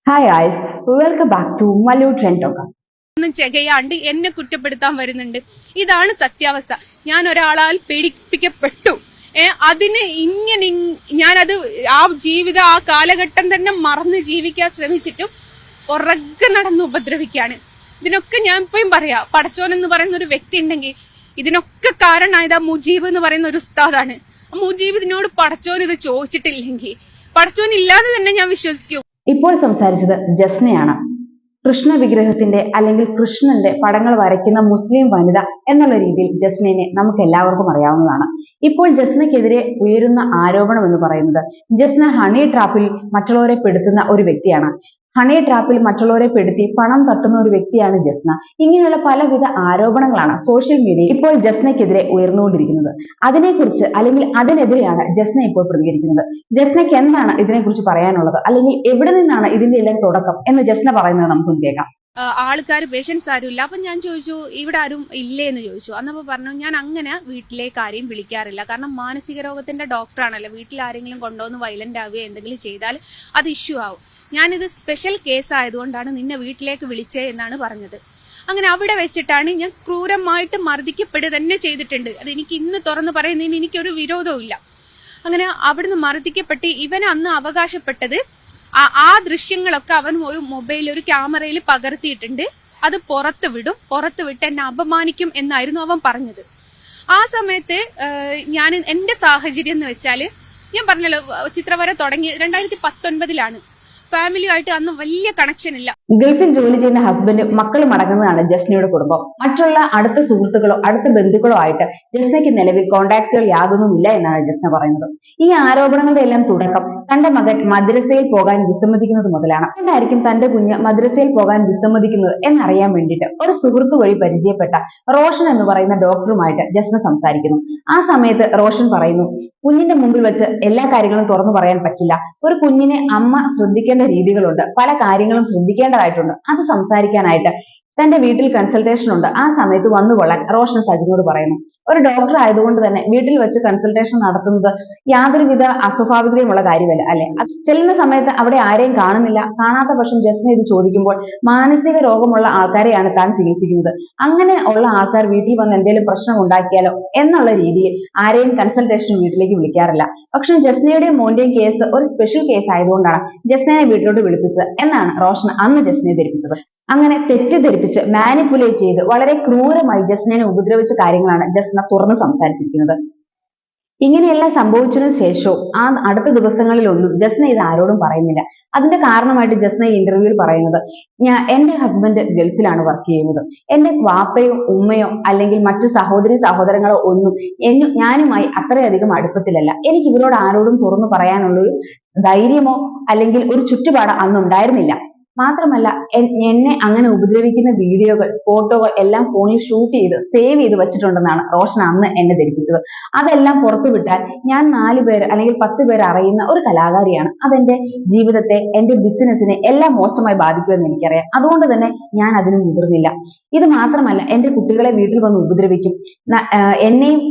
Hi guys, welcome back to Malu Trend Talk. ചെകയാണ്ട് എന്നെ കുറ്റപ്പെടുത്താൻ വരുന്നുണ്ട്. ഇതാണ് സത്യാവസ്ഥ. ഞാൻ ഒരാളാൽ പീഡിപ്പിക്കപ്പെട്ടു. അതിന് ഇങ്ങനെ ഞാനത് ആ കാലഘട്ടം തന്നെ മറന്ന് ജീവിക്കാൻ ശ്രമിച്ചിട്ടും ഉറക്കെ നടന്ന് ഉപദ്രവിക്കാണ്. ഇതിനൊക്കെ ഞാൻ ഇപ്പോഴും പറയാ, പടച്ചോൻ എന്ന് പറയുന്ന ഒരു വ്യക്തി ഉണ്ടെങ്കിൽ ഇതിനൊക്കെ കാരണമായത് മുജീബ് എന്ന് പറയുന്ന ഒരു ഉസ്താദാണ്. മുജീബ് ഇതിനോട് പടച്ചോൻ ഇത് ചോദിച്ചിട്ടില്ലെങ്കിൽ പടച്ചോൻ ഇല്ലാതെ തന്നെ ഞാൻ വിശ്വസിക്കും. ഇപ്പോൾ സംസാരിച്ചത് ജസ്നയാണ്. കൃഷ്ണ വിഗ്രഹത്തിന്റെ അല്ലെങ്കിൽ കൃഷ്ണന്റെ പടങ്ങൾ വരയ്ക്കുന്ന മുസ്ലിം വനിത എന്നുള്ള രീതിയിൽ ജസ്നയെ നമുക്ക് എല്ലാവർക്കും അറിയാവുന്നതാണ്. ഇപ്പോൾ ജസ്നയ്ക്കെതിരെ ഉയരുന്ന ആരോപണം എന്ന് പറയുന്നത് ജസ്ന ഹണി ട്രാപ്പിൽ മറ്റുള്ളവരെ പെടുത്തുന്ന ഒരു വ്യക്തിയാണ്. ഹണി ട്രാപ്പിൽ മറ്റുള്ളവരെ പെടുത്തി പണം തട്ടുന്ന ഒരു വ്യക്തിയാണ് ജസ്ന. ഇങ്ങനെയുള്ള പലവിധ ആരോപണങ്ങളാണ് സോഷ്യൽ മീഡിയയിൽ ഇപ്പോൾ ജസ്നയ്ക്കെതിരെ ഉയർന്നുകൊണ്ടിരിക്കുന്നത്. അതിനെക്കുറിച്ച് അല്ലെങ്കിൽ അതിനെതിരെയാണ് ജസ്ന ഇപ്പോൾ പ്രതികരിക്കുന്നത്. ജസ്നയ്ക്ക് എന്താണ് ഇതിനെക്കുറിച്ച് പറയാനുള്ളത്, അല്ലെങ്കിൽ എവിടെ നിന്നാണ് ഇതിന്റെ എല്ലാം തുടക്കം എന്ന് ജസ്ന പറയുന്നത് നമുക്കൊന്ന് കേൾക്കാം. ആൾക്കാർ പേഷ്യൻസ് ആരും ഇല്ല. അപ്പൊ ഞാൻ ചോദിച്ചു, ഇവിടെ ആരും ഇല്ലേ എന്ന് ചോദിച്ചു. അന്നപ്പോ പറഞ്ഞു, ഞാൻ അങ്ങനെ വീട്ടിലേക്ക് ആരെയും വിളിക്കാറില്ല. കാരണം മാനസിക രോഗത്തിന്റെ ഡോക്ടറാണല്ലോ. വീട്ടിൽ ആരെങ്കിലും കൊണ്ടുവന്ന് വയലന്റ് ആവുകയോ എന്തെങ്കിലും ചെയ്താൽ അത് ഇഷ്യൂ ആവും. ഞാനിത് സ്പെഷ്യൽ കേസ് ആയതുകൊണ്ടാണ് നിന്നെ വീട്ടിലേക്ക് വിളിച്ചേ എന്നാണ് പറഞ്ഞത്. അങ്ങനെ അവിടെ വെച്ചിട്ടാണ് ഞാൻ ക്രൂരമായിട്ട് മർദ്ദിക്കപ്പെടുക തന്നെ ചെയ്തിട്ടുണ്ട്. അത് എനിക്ക് ഇന്ന് തുറന്നു പറയുന്നതിന് എനിക്കൊരു വിരോധവും ഇല്ല. അങ്ങനെ അവിടുന്ന് മർദ്ദിക്കപ്പെട്ട് ഇവന് അന്ന് അവകാശപ്പെട്ടത് ആ ദൃശ്യങ്ങളൊക്കെ അവൻ ഒരു മൊബൈൽ ഒരു ക്യാമറയിൽ പകർത്തിയിട്ടുണ്ട്. അത് പുറത്ത് വിട്ട് എന്നെ അപമാനിക്കും എന്നായിരുന്നു അവൻ പറഞ്ഞത്. ആ സമയത്ത് ഞാൻ എന്റെ സാഹചര്യം എന്ന് വെച്ചാല്, ഞാൻ പറഞ്ഞല്ലോ ചിത്രവര തുടങ്ങി 2019 ഫാമിലിയുമായിട്ട് അന്ന് വലിയ കണക്ഷൻ ഇല്ല. ഗൾഫിൽ ജോലി ചെയ്യുന്ന ഹസ്ബൻഡും മക്കളും അടങ്ങുന്നതാണ് ജസ്നയുടെ കുടുംബം. മറ്റുള്ള അടുത്ത സുഹൃത്തുക്കളോ അടുത്ത ബന്ധുക്കളോ ആയിട്ട് ജസ്നയ്ക്ക് നിലവിൽ കോണ്ടാക്റ്റുകൾ യാതൊന്നുമില്ല എന്നാണ് ജസ്ന പറയുന്നത്. ഈ ആരോപണങ്ങളുടെ എല്ലാം തുടക്കം തന്റെ മകൻ മദ്രസയിൽ പോകാൻ വിസമ്മതിക്കുന്നത് മുതലാണ്. എന്തായിരിക്കും തന്റെ കുഞ്ഞ് മദ്രസയിൽ പോകാൻ വിസമ്മതിക്കുന്നത് എന്നറിയാൻ വേണ്ടിയിട്ട് ഒരു സുഹൃത്തു വഴി പരിചയപ്പെട്ട റോഷൻ എന്ന് പറയുന്ന ഡോക്ടറുമായിട്ട് ജസ്ന സംസാരിക്കുന്നു. ആ സമയത്ത് റോഷൻ പറയുന്നു, കുഞ്ഞിന്റെ മുമ്പിൽ വെച്ച് എല്ലാ കാര്യങ്ങളും തുറന്നു പറയാൻ പറ്റില്ല. ഒരു കുഞ്ഞിനെ അമ്മ ശ്രദ്ധിക്കേണ്ട രീതികളുണ്ട്, പല കാര്യങ്ങളും ശ്രദ്ധിക്കേണ്ടതായിട്ടുണ്ട്. അത് സംസാരിക്കാനായിട്ട് തന്റെ വീട്ടിൽ കൺസൾട്ടേഷൻ ഉണ്ട്, ആ സമയത്ത് വന്നുകൊള്ളാൻ റോഷൻ സജിനോട് പറയുന്നു. ഒരു ഡോക്ടർ ആയതുകൊണ്ട് തന്നെ വീട്ടിൽ വെച്ച് കൺസൾട്ടേഷൻ നടത്തുന്നത് യാതൊരുവിധ അസ്വാഭാവികതയുമുള്ള കാര്യമല്ല, അല്ലെ? ചെല്ലുന്ന സമയത്ത് അവിടെ ആരെയും കാണുന്നില്ല. കാണാത്ത പക്ഷം ജസ്ന ഇത് ചോദിക്കുമ്പോൾ മാനസിക രോഗമുള്ള ആൾക്കാരെയാണ് താൻ ചികിത്സിക്കുന്നത്. അങ്ങനെ ഉള്ള ആൾക്കാർ വീട്ടിൽ വന്ന് എന്തെങ്കിലും പ്രശ്നം ഉണ്ടാക്കിയാലോ എന്നുള്ള രീതിയിൽ ആരെയും കൺസൾട്ടേഷൻ വീട്ടിലേക്ക് വിളിക്കാറില്ല. പക്ഷെ ജസ്നയുടെയും മോന്റെയും കേസ് ഒരു സ്പെഷ്യൽ കേസ് ആയതുകൊണ്ടാണ് ജസ്നയെ വീട്ടിലോട്ട് വിളിപ്പിച്ചത് എന്നാണ് റോഷൻ അന്ന് ജസ്നയെ ധരിപ്പിച്ചത്. അങ്ങനെ തെറ്റിദ്ധരിപ്പിച്ച് മാനിപ്പുലേറ്റ് ചെയ്ത് വളരെ ക്രൂരമായി ജസ്നയെ ഉപദ്രവിച്ച കാര്യങ്ങളാണ് ജസ്ന തുറന്ന് സംസാരിച്ചിരിക്കുന്നത്. ഇങ്ങനെയെല്ലാം സംഭവിച്ചതിനു ശേഷവും ആ അടുത്ത ദിവസങ്ങളിലൊന്നും ജസ്ന ഇത് ആരോടും പറയുന്നില്ല. അതിന്റെ കാരണമായിട്ട് ജസ്ന ഈ ഇന്റർവ്യൂവിൽ പറയുന്നത്, എന്റെ ഹസ്ബൻഡ് ഗൾഫിലാണ് വർക്ക് ചെയ്യുന്നത്. എന്റെ വാപ്പയോ ഉമ്മയോ അല്ലെങ്കിൽ മറ്റു സഹോദരങ്ങളോ ഒന്നും ഞാനുമായി അത്രയധികം അടുപ്പത്തിലല്ല. എനിക്ക് ഇവരോട് ആരോടും തുറന്നു പറയാനുള്ളൊരു ധൈര്യമോ അല്ലെങ്കിൽ ഒരു ചുറ്റുപാട് അന്നുണ്ടായിരുന്നില്ല. മാത്രമല്ല എന്നെ അങ്ങനെ ഉപദ്രവിക്കുന്ന വീഡിയോകൾ ഫോട്ടോകൾ എല്ലാം ഫോണിൽ ഷൂട്ട് ചെയ്ത് സേവ് ചെയ്ത് വെച്ചിട്ടുണ്ടെന്നാണ് റോഷൻ അന്ന് എന്നെ ധരിപ്പിച്ചത്. അതെല്ലാം പുറത്തു വിട്ടാൽ ഞാൻ 4 പേര് അല്ലെങ്കിൽ 10 പേര് അറിയുന്ന ഒരു കലാകാരിയാണ്. അതെന്റെ ജീവിതത്തെ എന്റെ ബിസിനസിനെ എല്ലാം മോശമായി ബാധിക്കുമെന്ന് എനിക്കറിയാം. അതുകൊണ്ട് തന്നെ ഞാൻ അതിന് മുതിർന്നില്ല. ഇത് മാത്രമല്ല, എന്റെ കുട്ടികളെ വീട്ടിൽ വന്ന് ഉപദ്രവിക്കും, എന്നെയും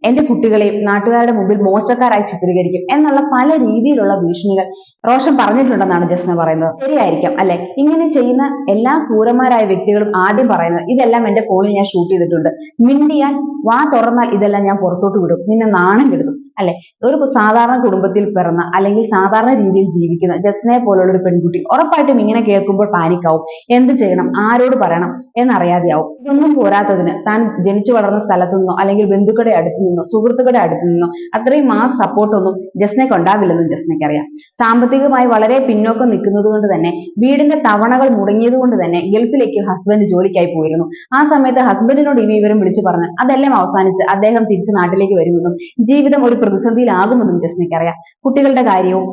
എന്റെ കുട്ടികളെയും നാട്ടുകാരുടെ മുമ്പിൽ മോശക്കാരായി ചിത്രീകരിക്കും എന്നുള്ള പല രീതിയിലുള്ള ഭീഷണികൾ റോഷൻ പറഞ്ഞിട്ടുണ്ടെന്നാണ് ജസ്ന പറയുന്നത്. ശരിയായിരിക്കാം അല്ലെ? ഇങ്ങനെ ചെയ്യുന്ന എല്ലാ ക്രൂരന്മാരായ വ്യക്തികളും ആദ്യം പറയുന്നത്, ഇതെല്ലാം എന്റെ ഫോണിൽ ഞാൻ ഷൂട്ട് ചെയ്തിട്ടുണ്ട്, മിണ്ടിയാൽ വാ തുറന്നാൽ ഇതെല്ലാം ഞാൻ പുറത്തോട്ട് വിടും, നിന്നെ നാണം കെടുത്തും, അല്ലെ? ഒരു സാധാരണ കുടുംബത്തിൽ പിറന്ന അല്ലെങ്കിൽ സാധാരണ രീതിയിൽ ജീവിക്കുന്ന ജസ്നയെ പോലുള്ള ഒരു പെൺകുട്ടി ഉറപ്പായിട്ടും ഇങ്ങനെ കേൾക്കുമ്പോൾ പാനിക്കാവും. എന്ത് ചെയ്യണം, ആരോട് പറയണം എന്നറിയാതെയാവും. ഇതൊന്നും പോരാത്തതിന് താൻ ജനിച്ചു വളർന്ന സ്ഥലത്തു നിന്നോ അല്ലെങ്കിൽ ബന്ധുക്കളുടെ അടുത്ത് നിന്നോ സുഹൃത്തുക്കളുടെ അടുത്ത് നിന്നോ അത്രയും മാസ് സപ്പോർട്ടൊന്നും ജസ്നയ്ക്ക് ഉണ്ടാവില്ലെന്നും ജസ്നയ്ക്ക് അറിയാം. സാമ്പത്തികമായി വളരെ പിന്നോക്കം നിൽക്കുന്നത് കൊണ്ട് തന്നെ വീടിന്റെ തവണകൾ മുടങ്ങിയത് കൊണ്ട് തന്നെ ഗൾഫിലേക്ക് ഹസ്ബൻഡ് ജോലിക്കായി പോയിരുന്നു. ആ സമയത്ത് ഹസ്ബൻഡിനോട് ഈ വിവരം വിളിച്ചു പറഞ്ഞ് അതെല്ലാം അവസാനിച്ച് അദ്ദേഹം തിരിച്ചു നാട്ടിലേക്ക് വരുമെന്നും ജീവിതം ഒരു പ്രതിസന്ധിയിലാകുമെന്നും ജസ്നയ്ക്ക് അറിയാം. കുട്ടികളുടെ കാര്യവും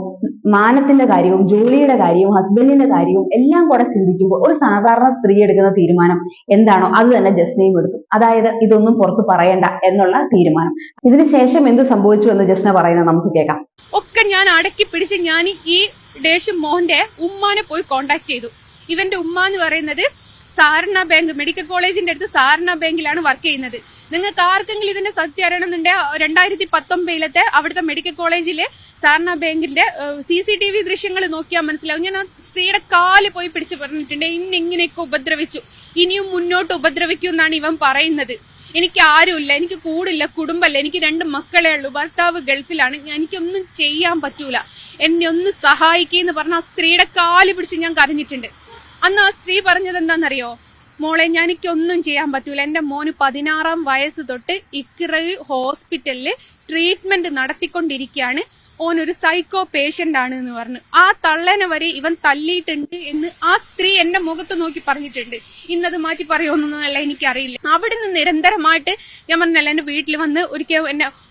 മാനത്തിന്റെ കാര്യവും ജോലിയുടെ കാര്യവും ഹസ്ബൻഡിന്റെ കാര്യവും എല്ലാം കൂടെ ചിന്തിക്കുമ്പോൾ ഒരു സാധാരണ സ്ത്രീ എടുക്കുന്ന തീരുമാനം എന്താണോ അത് തന്നെ ജസ്നയും എടുത്തു. അതായത് ഇതൊന്നും പുറത്തു പറയണ്ട എന്നുള്ള തീരുമാനം. ഇതിനുശേഷം എന്ത് സംഭവിച്ചു എന്ന് ജസ്ന പറയുന്നത് നമുക്ക് കേൾക്കാം. ഒക്കെ ഞാൻ അടക്കി പിടിച്ച് ഞാൻ ഈ ദേശം മോന്റെ ഉമ്മാനെ പോയി കോണ്ടാക്ട് ചെയ്തു. ഇവന്റെ ഉമ്മ എന്ന് പറയുന്നത് സാരണ ബാങ്ക് മെഡിക്കൽ കോളേജിന്റെ അടുത്ത് സാരണ ബാങ്കിലാണ് വർക്ക് ചെയ്യുന്നത്. നിങ്ങൾക്ക് ആർക്കെങ്കിലും ഇതിന്റെ സത്യം അറിയണമെന്നുണ്ടെങ്കിൽ 2019 അവിടുത്തെ മെഡിക്കൽ കോളേജിലെ സാരണ ബാങ്കിന്റെ CCTV ദൃശ്യങ്ങൾ നോക്കിയാൽ മനസ്സിലാവും. ഞാൻ ആ സ്ത്രീയുടെ കാല് പോയി പിടിച്ച് പറഞ്ഞിട്ടുണ്ട്, ഇങ്ങനെയൊക്കെ ഉപദ്രവിച്ചു, ഇനിയും മുന്നോട്ട് ഉപദ്രവിക്കും എന്നാണ് ഇവൻ പറയുന്നത്. എനിക്ക് ആരുമില്ല, എനിക്ക് കൂടില്ല, കുടുംബമല്ല, എനിക്ക് 2 മക്കളേ ഉള്ളൂ, ഭർത്താവ് ഗൾഫിലാണ്, എനിക്കൊന്നും ചെയ്യാൻ പറ്റൂല, എന്നെ ഒന്ന് സഹായിക്കെന്ന് പറഞ്ഞ ആ സ്ത്രീയുടെ കാല് പിടിച്ച് ഞാൻ കരഞ്ഞിട്ടുണ്ട്. അന്ന് ആ സ്ത്രീ പറഞ്ഞത് എന്താണെന്നറിയോ? മോളെ, എനിക്കൊന്നും ചെയ്യാൻ പറ്റൂല, എന്റെ മോന് 16-ാം വയസ്സ് തൊട്ട് ഇക്ര ഹോസ്പിറ്റലില് ട്രീറ്റ്മെന്റ് നടത്തിക്കൊണ്ടിരിക്കുകയാണ്, ഓനൊരു സൈക്കോ പേഷ്യന്റ് ആണ് എന്ന് പറഞ്ഞു. ആ തള്ളനെ വരെ ഇവൻ തല്ലിയിട്ടുണ്ട് എന്ന് ആ സ്ത്രീ എന്റെ മുഖത്ത് നോക്കി പറഞ്ഞിട്ടുണ്ട്. ഇന്നത് മാറ്റി പറയുമെന്നല്ല എനിക്കറിയില്ല. അവിടുന്ന് നിരന്തരമായിട്ട് ഞാൻ പറഞ്ഞല്ല, എന്റെ വീട്ടിൽ വന്ന്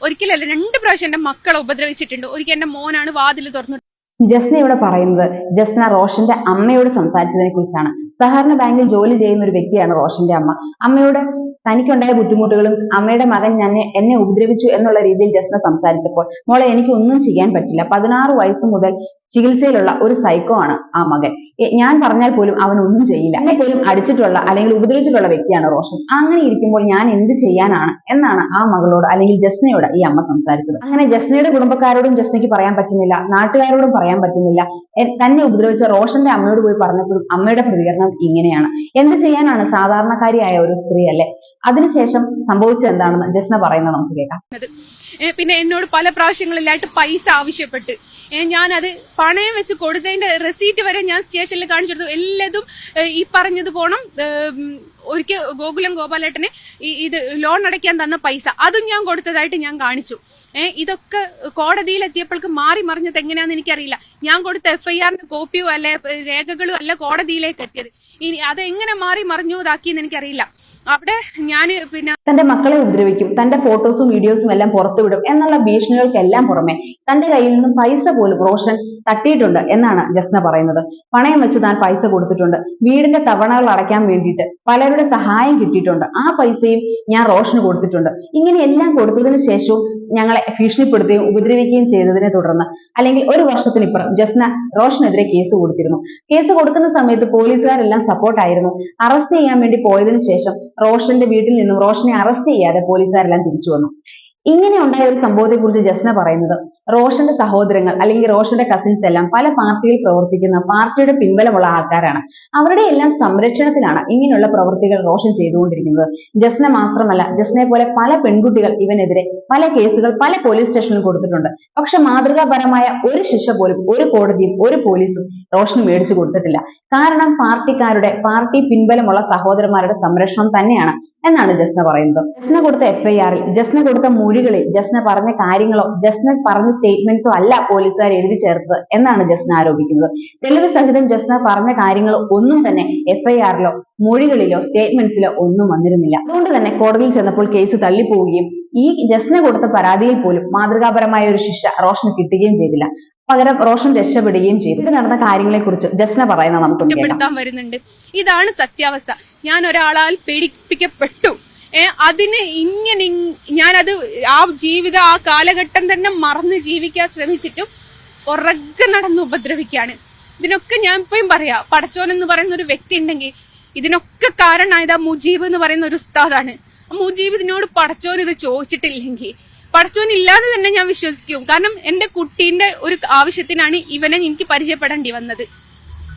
ഒരിക്കലല്ല 2 പ്രാവശ്യം എന്റെ മക്കളെ ഉപദ്രവിച്ചിട്ടുണ്ട്. ഒരിക്കൽ എന്റെ മോനാണ് വാതിൽ തുറന്നു. ജസ്ന ഇവിടെ പറയുന്നത് ജസ്ന റോഷന്റെ അമ്മയോട് സംസാരിച്ചതിനെ കുറിച്ചാണ്. സഹകരണ ബാങ്കിൽ ജോലി ചെയ്യുന്ന ഒരു വ്യക്തിയാണ് റോഷന്റെ അമ്മ. അമ്മയോട് തനിക്കുണ്ടായ ബുദ്ധിമുട്ടുകളും അമ്മയുടെ മകൻ എന്നെ ഉപദ്രവിച്ചു എന്നുള്ള രീതിയിൽ ജസ്ന സംസാരിച്ചപ്പോൾ, മോളെ എനിക്ക് ഒന്നും ചെയ്യാൻ പറ്റില്ല, 16 വയസ്സ് മുതൽ ചികിത്സയിലുള്ള ഒരു സൈക്കോ ആണ് ആ മകൻ, ഞാൻ പറഞ്ഞാൽ പോലും അവൻ ഒന്നും ചെയ്യില്ല, എന്നെ പോലും അടിച്ചിട്ടുള്ള അല്ലെങ്കിൽ ഉപദ്രവിച്ചിട്ടുള്ള വ്യക്തിയാണ് റോഷൻ, അങ്ങനെ ഇരിക്കുമ്പോൾ ഞാൻ എന്ത് ചെയ്യാനാണ് എന്നാണ് ആ മകളോട് അല്ലെങ്കിൽ ജസ്നയോട് ഈ അമ്മ സംസാരിച്ചത്. അങ്ങനെ ജസ്നയുടെ കുടുംബക്കാരോടും ജസ്നയ്ക്ക് പറയാൻ പറ്റുന്നില്ല, നാട്ടുകാരോടും പറയാൻ പറ്റുന്നില്ല. തന്നെ ഉപദ്രവിച്ച റോഷന്റെ അമ്മയോട് പോയി പറഞ്ഞപ്പോഴും അമ്മയുടെ പ്രതികരണം ഇങ്ങനെയാണ്. എന്ത് ചെയ്യാനാണ്, സാധാരണക്കാരിയായ ഒരു സ്ത്രീ അല്ലേ. അതിനുശേഷം സംഭവിച്ചത് എന്താണെന്ന് ജസ്ന പറയുന്നത് നമുക്ക് കേൾക്കാം. പിന്നെ എന്നോട് പല പ്രാവശ്യങ്ങളിലായിട്ട് പൈസ ആവശ്യപ്പെട്ട് ഞാനത് പണയം വെച്ച് കൊടുത്തതിന്റെ റെസീറ്റ് വരെ ഞാൻ സ്റ്റേഷനിൽ കാണിച്ചെടുത്തു. എല്ലാതും ഈ പറഞ്ഞത് പോണം. ഒരിക്കൽ ഗോകുലം ഗോപാലേട്ടനെ ഇത് ലോൺ അടയ്ക്കാൻ തന്ന പൈസ അതും ഞാൻ കൊടുത്തതായിട്ട് ഞാൻ കാണിച്ചു. ഇതൊക്കെ കോടതിയിൽ എത്തിയപ്പോൾക്ക് മാറി മറിഞ്ഞത് എങ്ങനെയാന്ന് എനിക്കറിയില്ല. ഞാൻ കൊടുത്ത FIR കോപ്പിയോ അല്ലെ രേഖകളും അല്ല കോടതിയിലേക്ക് എത്തിയത്. ഇനി അതെങ്ങനെ മാറി മറിഞ്ഞു ഇതാക്കിയെന്ന് എനിക്കറിയില്ല. അവിടെ ഞാൻ പിന്നെ തന്റെ മക്കളെ ഉപദ്രവിക്കും, തന്റെ ഫോട്ടോസും വീഡിയോസും എല്ലാം പുറത്തുവിടും എന്നുള്ള ഭീഷണികൾക്കെല്ലാം പുറമെ തന്റെ കയ്യിൽ നിന്നും പൈസ പോലും റോഷൻ തട്ടിയിട്ടുണ്ട് എന്നാണ് ജസ്ന പറയുന്നത്. പണയം വെച്ച് താൻ പൈസ കൊടുത്തിട്ടുണ്ട്, വീടിന്റെ തവണകൾ അടയ്ക്കാൻ വേണ്ടിയിട്ട് പലരുടെ സഹായം കിട്ടിയിട്ടുണ്ട്, ആ പൈസയും ഞാൻ റോഷന് കൊടുത്തിട്ടുണ്ട്. ഇങ്ങനെയെല്ലാം കൊടുത്തതിന് ശേഷവും ഞങ്ങളെ ഭീഷണിപ്പെടുത്തുകയും ഉപദ്രവിക്കുകയും ചെയ്തതിനെ തുടർന്ന് അല്ലെങ്കിൽ 1 വർഷത്തിനിപ്പുറം ജസ്ന റോഷനെതിരെ കേസ് കൊടുത്തിരുന്നു. കേസ് കൊടുക്കുന്ന സമയത്ത് പോലീസുകാരെല്ലാം സപ്പോർട്ടായിരുന്നു. അറസ്റ്റ് ചെയ്യാൻ വേണ്ടി പോയതിനു ശേഷം റോഷന്റെ വീട്ടിൽ നിന്നും റോഷനെ അറസ്റ്റ് ചെയ്യാതെ പോലീസുകാരെല്ലാം തിരിച്ചു വന്നു. ഇങ്ങനെ ഉണ്ടായ ഒരു സംഭവത്തെ കുറിച്ച് ജസ്ന പറയുന്നത്, റോഷന്റെ സഹോദരങ്ങൾ അല്ലെങ്കിൽ റോഷന്റെ കസിൻസ് എല്ലാം പല പാർട്ടിയിൽ പ്രവർത്തിക്കുന്ന പാർട്ടിയുടെ പിൻബലമുള്ള ആൾക്കാരാണ്. അവരുടെ എല്ലാം സംരക്ഷണത്തിലാണ് ഇങ്ങനെയുള്ള പ്രവൃത്തികൾ റോഷൻ ചെയ്തുകൊണ്ടിരിക്കുന്നത്. ജസ്ന മാത്രമല്ല, ജസ്നയെ പോലെ പല പെൺകുട്ടികൾ ഇവനെതിരെ പല കേസുകൾ പല പോലീസ് സ്റ്റേഷനിൽ കൊടുത്തിട്ടുണ്ട്. പക്ഷെ മാതൃകാപരമായ ഒരു ശിക്ഷ പോലും ഒരു കോടതിയും ഒരു പോലീസും റോഷന് മേടിച്ചു കൊടുത്തിട്ടില്ല. കാരണം പാർട്ടി പിൻബലമുള്ള സഹോദരന്മാരുടെ സംരക്ഷണം തന്നെയാണ് എന്നാണ് ജസ്ന പറയുന്നത്. ജസ്ന കൊടുത്ത FIR-ൽ, ജസ്ന കൊടുത്ത മൊഴികളിൽ, ജസ്ന പറഞ്ഞ കാര്യങ്ങളോ ജസ്ന പറഞ്ഞ സ്റ്റേറ്റ്മെന്റ്സോ അല്ല പോലീസുകാർ എഴുതി ചേർത്തത് എന്നാണ് ജസ്ന ആരോപിക്കുന്നത്. തെളിവ് സഹിതം ജസ്ന പറഞ്ഞ കാര്യങ്ങളോ ഒന്നും തന്നെ FIR-ലോ മൊഴികളിലോ സ്റ്റേറ്റ്മെന്റ്സിലോ ഒന്നും വന്നിരുന്നില്ല. അതുകൊണ്ട് തന്നെ കോടതിയിൽ ചെന്നപ്പോൾ കേസ് തള്ളിപ്പോവുകയും ഈ ജസ്ന കൊടുത്ത പരാതിയിൽ പോലും മാതൃകാപരമായ ഒരു ശിക്ഷ റോഷന് കിട്ടുകയും ചെയ്തില്ല. പകരം റോഷൻ രക്ഷപ്പെടുകയും ചെയ്തു. ഇത് നടന്ന കാര്യങ്ങളെ കുറിച്ച് ജസ്ന പറയുന്നത് നമുക്ക് വരുന്നുണ്ട്. ഇതാണ് സത്യാവസ്ഥ. ഞാൻ ഒരാളാൽ പീഡിപ്പിക്കപ്പെട്ടു. അതിന് ഇങ്ങനെ ഞാനത് ആ കാലഘട്ടം തന്നെ മറന്ന് ജീവിക്കാൻ ശ്രമിച്ചിട്ടും ഉറക്കെ നടന്ന് ഉപദ്രവിക്കാണ്. ഇതിനൊക്കെ ഞാൻ ഇപ്പോഴും പറയാ, പടച്ചോൻ എന്ന് പറയുന്ന ഒരു വ്യക്തി ഉണ്ടെങ്കിൽ ഇതിനൊക്കെ കാരണമായത് ആ മുജീബ് എന്ന് പറയുന്ന ഒരു ഉസ്താദാണ്. മുജീബ് ഇതിനോട് പടച്ചോൻ ഇത് ചോദിച്ചിട്ടില്ലെങ്കിൽ പടച്ചോൻ ഇല്ലാതെ തന്നെ ഞാൻ വിശ്വസിക്കും. കാരണം എന്റെ കുട്ടീന്റെ ഒരു ആവശ്യത്തിനാണ് ഇവനെ എനിക്ക് പരിചയപ്പെടേണ്ടി വന്നത്.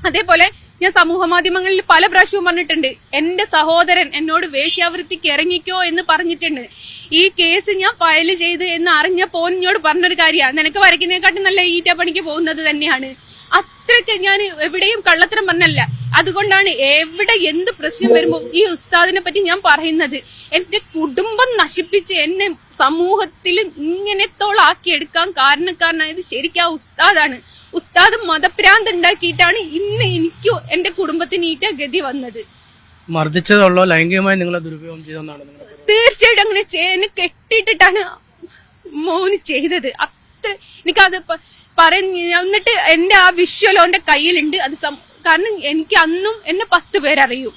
അതേപോലെ ഞാൻ സമൂഹ മാധ്യമങ്ങളിൽ പല പ്രാവശ്യവും പറഞ്ഞിട്ടുണ്ട്, എന്റെ സഹോദരൻ എന്നോട് വേശ്യാവൃത്തിക്ക് ഇറങ്ങിക്കോ എന്ന് പറഞ്ഞിട്ടുണ്ട്. ഈ കേസ് ഞാൻ ഫയൽ ചെയ്ത് എന്ന് അറിഞ്ഞപ്പോ എന്നോട് പറഞ്ഞൊരു കാര്യമാണ്, നിനക്ക് വരയ്ക്കുന്നതിനെക്കാട്ടും നല്ല ഈറ്റ പണിക്ക് പോകുന്നത് തന്നെയാണ്. അത്രയ്ക്ക് ഞാൻ എവിടെയും കള്ളത്തരം പറഞ്ഞല്ല. അതുകൊണ്ടാണ് എവിടെ എന്ത് പ്രശ്നം വരുമ്പോ ഈ ഉസ്താദിനെ പറ്റി ഞാൻ പറയുന്നത്. എന്റെ കുടുംബം നശിപ്പിച്ച് എന്നെ സമൂഹത്തിൽ ഇങ്ങനത്തോളാക്കി എടുക്കാൻ കാരണക്കാരനായത് ശരിക്കും ആ ഉസ്താദാണ്. ഉസ്താദ് മതഭ്രാന്ത് ഉണ്ടാക്കിയിട്ടാണ് ഇന്ന് എനിക്കും എന്റെ കുടുംബത്തിന് ഈറ്റ ഗതി വന്നത്. മർദ്ദിച്ചതുള്ളോ ലൈംഗികമായി നിങ്ങളെ ദുരുപയോഗം ചെയ്തെന്നാണ്? തീർച്ചയായിട്ടും അങ്ങനെ എന്നെ കെട്ടിയിട്ടിട്ടാണ് മോന് ചെയ്തത്. അത്ര എനിക്കത് എന്നിട്ട് എന്റെ ആ വിഷ്വലോ എന്റെ കയ്യിലുണ്ട്. അത് കാരണം എനിക്ക് അന്നും എന്നെ 10 പേരറിയും.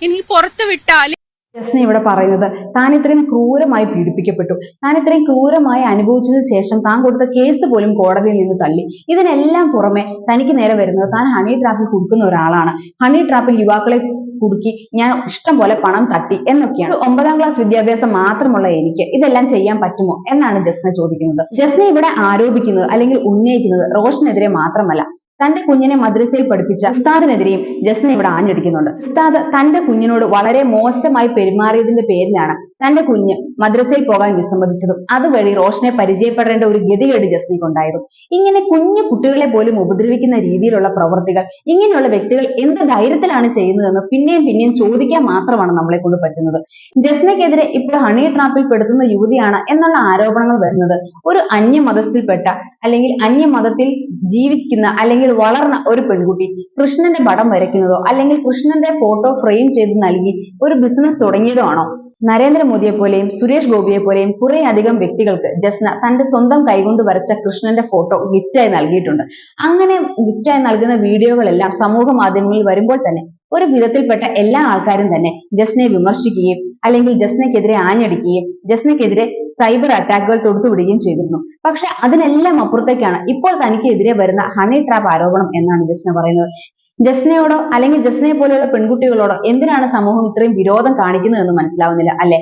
എനിക്ക് പുറത്ത് വിട്ടാല് ജസ്ന ഇവിടെ പറയുന്നത്, താൻ ഇത്രയും ക്രൂരമായി പീഡിപ്പിക്കപ്പെട്ടു, താൻ ഇത്രയും ക്രൂരമായി അനുഭവിച്ചതിനു ശേഷം താൻ കൊടുത്ത കേസ് പോലും കോടതിയിൽ നിന്ന് തള്ളി. ഇതിനെല്ലാം പുറമെ തനിക്ക് നേരെ വരുന്നത് താൻ ഹണി ട്രാപ്പിൽ കൊടുക്കുന്ന ഒരാളാണ്, ഹണി ട്രാപ്പിൽ യുവാക്കളെ കുടുക്കി ഞാൻ ഇഷ്ടം പോലെ പണം തട്ടി എന്നൊക്കെയാണ്. ഒരു 9ാം ക്ലാസ് വിദ്യാഭ്യാസം മാത്രമുള്ള എനിക്ക് ഇതെല്ലാം ചെയ്യാൻ പറ്റുമോ എന്നാണ് ജസ്ന ചോദിക്കുന്നത്. ജസ്ന ഇവിടെ ആരോപിക്കുന്നത് അല്ലെങ്കിൽ ഉന്നയിക്കുന്നത് റോഷനെതിരെ മാത്രമല്ല, തന്റെ കുഞ്ഞിനെ മദ്രസയിൽ പഠിപ്പിച്ച ഉസ്താദിനെതിരെയും ജസ്ന ഇവിടെ ആഞ്ഞടിക്കുന്നുണ്ട്. ഉസ്താദ് തന്റെ കുഞ്ഞിനോട് വളരെ മോശമായി പെരുമാറിയതിന്റെ പേരിലാണ് തന്റെ കുഞ്ഞ് മദ്രസയിൽ പോകാൻ വിസമ്മതിച്ചതും അതുവഴി റോഷനെ പരിചയപ്പെടേണ്ട ഒരു ഗതികേട് ജസ്നയ്ക്കുണ്ടായതും. ഇങ്ങനെ കുഞ്ഞു കുട്ടികളെ പോലും ഉപദ്രവിക്കുന്ന രീതിയിലുള്ള പ്രവൃത്തികൾ ഇങ്ങനെയുള്ള വ്യക്തികൾ എന്ത് ധൈര്യത്തിലാണ് ചെയ്യുന്നതെന്ന് പിന്നെയും പിന്നെയും ചോദിക്കാൻ മാത്രമാണ് നമ്മളെ കൊണ്ട് പറ്റുന്നത്. ജസ്നയ്ക്കെതിരെ ഇപ്പോൾ ഹണി ട്രാപ്പിൽ പെടുത്തുന്ന യുവതിയാണ് എന്നുള്ള ആരോപണങ്ങൾ വരുന്നത് ഒരു അന്യമതത്തിൽപ്പെട്ട അല്ലെങ്കിൽ അന്യമതത്തിൽ ജീവിക്കുന്ന അല്ലെങ്കിൽ വളർന്ന ഒരു പെൺകുട്ടി കൃഷ്ണന്റെ പടം വരയ്ക്കുന്നതോ അല്ലെങ്കിൽ കൃഷ്ണന്റെ ഫോട്ടോ ഫ്രെയിം ചെയ്ത് നൽകി ഒരു ബിസിനസ് തുടങ്ങിയതോ ആണോ? നരേന്ദ്രമോദിയെ പോലെയും സുരേഷ് ഗോപിയെ പോലെയും കുറെ അധികം വ്യക്തികൾക്ക് ജസ്ന തന്റെ സ്വന്തം കൈകൊണ്ട് വരച്ച കൃഷ്ണന്റെ ഫോട്ടോ ഗിഫ്റ്റായി നൽകിയിട്ടുണ്ട്. അങ്ങനെ ഗിഫ്റ്റായി നൽകുന്ന വീഡിയോകളെല്ലാം സമൂഹ മാധ്യമങ്ങളിൽ വരുമ്പോൾ തന്നെ ഒരു വിധത്തിൽപ്പെട്ട എല്ലാ ആൾക്കാരും തന്നെ ജസ്നയെ വിമർശിക്കുകയും അല്ലെങ്കിൽ ജസ്നയ്ക്കെതിരെ ആഞ്ഞടിക്കുകയും ജസ്നയ്ക്കെതിരെ സൈബർ അറ്റാക്കുകൾ തൊടുത്തുവിടുകയും ചെയ്തിരുന്നു. പക്ഷെ അതിനെല്ലാം അപ്പുറത്തേക്കാണ് ഇപ്പോൾ തനിക്കെതിരെ വരുന്ന ഹണി ട്രാപ്പ് ആരോപണം എന്നാണ് ജസ്ന പറയുന്നത്. ജസ്നയോടോ അല്ലെങ്കിൽ ജസ്നയെ പോലെയുള്ള പെൺകുട്ടികളോടോ എന്തിനാണ് സമൂഹം ഇത്രയും വിരോധം കാണിക്കുന്നതെന്ന് മനസ്സിലാവുന്നില്ല അല്ലെ?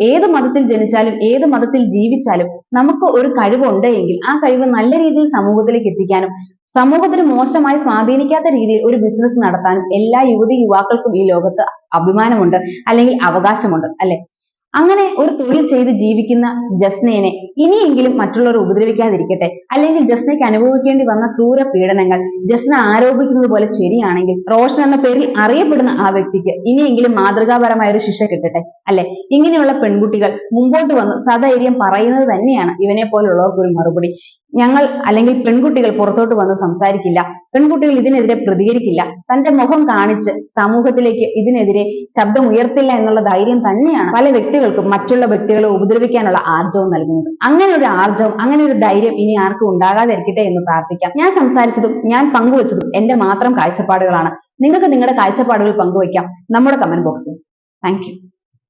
ഏത് മതത്തിൽ ജനിച്ചാലും ഏത് മതത്തിൽ ജീവിച്ചാലും നമുക്ക് ഒരു കഴിവുണ്ട് എങ്കിൽ ആ കഴിവ് നല്ല രീതിയിൽ സമൂഹത്തിലേക്ക് എത്തിക്കാനും സമൂഹത്തിന് മോശമായി സ്വാധീനിക്കാത്ത രീതിയിൽ ഒരു ബിസിനസ് നടത്താനും എല്ലാ യുവാക്കൾക്കും ഈ ലോകത്ത് അഭിമാനമുണ്ട് അല്ലെങ്കിൽ അവകാശമുണ്ട് അല്ലെ? അങ്ങനെ ഒരു തൊഴിൽ ചെയ്ത് ജീവിക്കുന്ന ജസ്നയെ ഇനിയെങ്കിലും മറ്റുള്ളവർ ഉപദ്രവിക്കാതിരിക്കട്ടെ. അല്ലെങ്കിൽ ജസ്നയ്ക്ക് അനുഭവിക്കേണ്ടി വന്ന ക്രൂര പീഡനങ്ങൾ ജസ്ന ആരോപിക്കുന്നത് പോലെ ശരിയാണെങ്കിൽ റോഷൻ എന്ന പേരിൽ അറിയപ്പെടുന്ന ആ വ്യക്തിക്ക് ഇനിയെങ്കിലും മാതൃകാപരമായ ഒരു ശിക്ഷ കിട്ടട്ടെ അല്ലെ? ഇങ്ങനെയുള്ള പെൺകുട്ടികൾ മുമ്പോട്ട് വന്ന് സധൈര്യം പറയുന്നത് തന്നെയാണ് ഇവനെ പോലുള്ളവർക്ക് ഒരു മറുപടി. ഞങ്ങൾ അല്ലെങ്കിൽ പെൺകുട്ടികൾ പുറത്തോട്ട് വന്ന് സംസാരിക്കില്ല, പെൺകുട്ടികൾ ഇതിനെതിരെ പ്രതികരിക്കില്ല, തന്റെ മുഖം കാണിച്ച് സമൂഹത്തിലേക്ക് ഇതിനെതിരെ ശബ്ദം ഉയർത്തില്ല എന്നുള്ള ധൈര്യം തന്നെയാണ് പല വ്യക്തികൾക്കും മറ്റുള്ള വ്യക്തികളെ ഉപദ്രവിക്കാനുള്ള ആർജവം നൽകുന്നത്. അങ്ങനെ ഒരു ആർജവം, അങ്ങനെ ഒരു ധൈര്യം ഇനി ആർക്കും ഉണ്ടാകാതിരിക്കട്ടെ എന്ന് പ്രാർത്ഥിക്കാം. ഞാൻ സംസാരിച്ചതും ഞാൻ പങ്കുവച്ചതും എന്റെ മാത്രം കാഴ്ചപ്പാടുകളാണ്. നിങ്ങൾക്ക് നിങ്ങളുടെ കാഴ്ചപ്പാടുകൾ പങ്കുവയ്ക്കാം നമ്മുടെ കമന്റ് ബോക്സിൽ. Thank you.